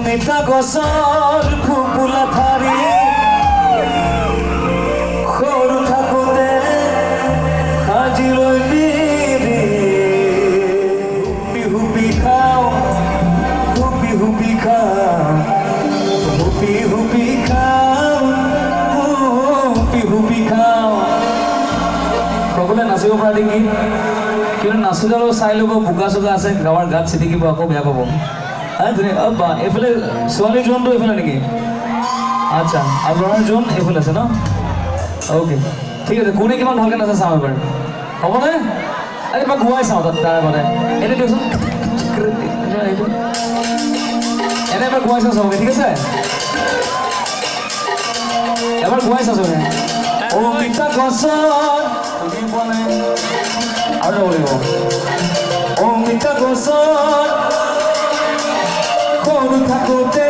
অমিতা গছৰ ফুপুলা ঠাৰি সৰু থাকোঁতে সাজি লৈ বিৰি হুপি খাওঁ হুপি হুপি খাওঁ হুপি হুপি খাওঁ হুপি হুপি খাওঁ সকলোৱে নাচিব পৰা নেকি কিন্তু নাচোঁতে চাই ল'ব বোকা চোকা আছে গাঁৱৰ গাত চিটিকিব আকৌ বেয়া পাব বা এইফালে ছোৱালী জোনটো এইফালে নেকি আচ্ছা আৰু ল'ৰাৰ জোন এইফালে আছে ন অ'কে ঠিক আছে কোনে কিমান ভালকৈ নাচে চাওঁ এবাৰ হ'বনে আৰে এবাৰ গোৱাই চাওঁ তাত তাৰ আগতে এনে দিয়কচোন এনে এবাৰ গোৱাই চাওঁ চবকে ঠিক আছে এবাৰ গোৱাই চাওঁ চবকে অমিতা গছত তুমি পোৱা নাই আৰু যাব লাগিব অমিতা গছত সৰু থাকোঁতে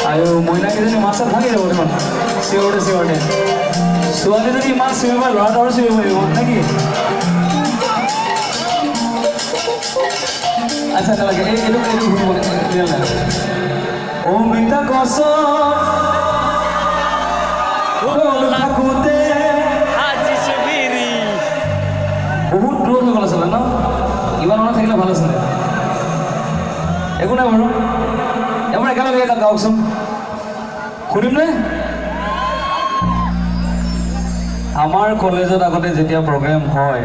আৰু মহিলাকেইজনী মাছ চাত ভাঙি যাব দেখোন চিঞৰতে চিঞৰতে ছোৱালী যদি ইমান চিঞৰিব ল'ৰাটো আৰু চিঞৰিব লাগিব নেকি আচ্ছা নালাগে এইটো শুনিব অমিতা গছত সৰু থাকোঁতে বহুত দূৰত হৈ গ'ল আছিলে ন ইমান মানুহ থাকিলে ভাল আছিলে একো নাই বাৰু এবাৰ একেলগে এটা গাওকচোন শুনিম নে আমাৰ কলেজত আগতে যেতিয়া প্ৰগ্ৰেম হয়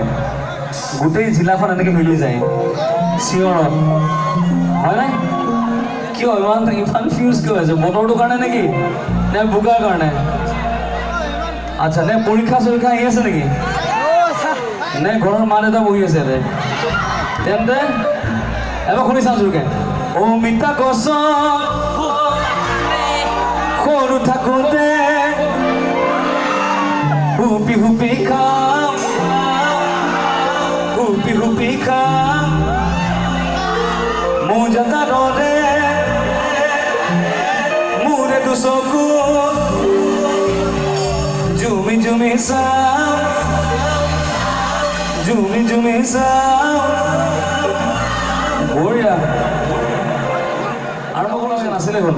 গোটেই জিলাখন এনেকৈ মিলি যায় চিঞৰত হয় নাই কিয় ইমান ফিউজ কিয় হৈছে বতৰটোৰ কাৰণে নেকি নে বোকাৰ কাৰণে আচ্ছা নে পৰীক্ষা চৰীক্ষা আহি আছে নেকি নে ঘৰৰ মা দেউতা বহি আছে তেন্তে এবাৰ শুনি চাওঁ জোৰকে অমিতা গছত সৰু থাকোঁতে হুপি হুপি খাওঁ হুপি হুপি খাওঁ মোজাটা ৰ'দে মোৰে দুচকু জুমি জুমি চাওঁ জুমি জুমি চাওঁ বঢ়িয়া আৰম্ভ কৰা নাছিলে হ'ল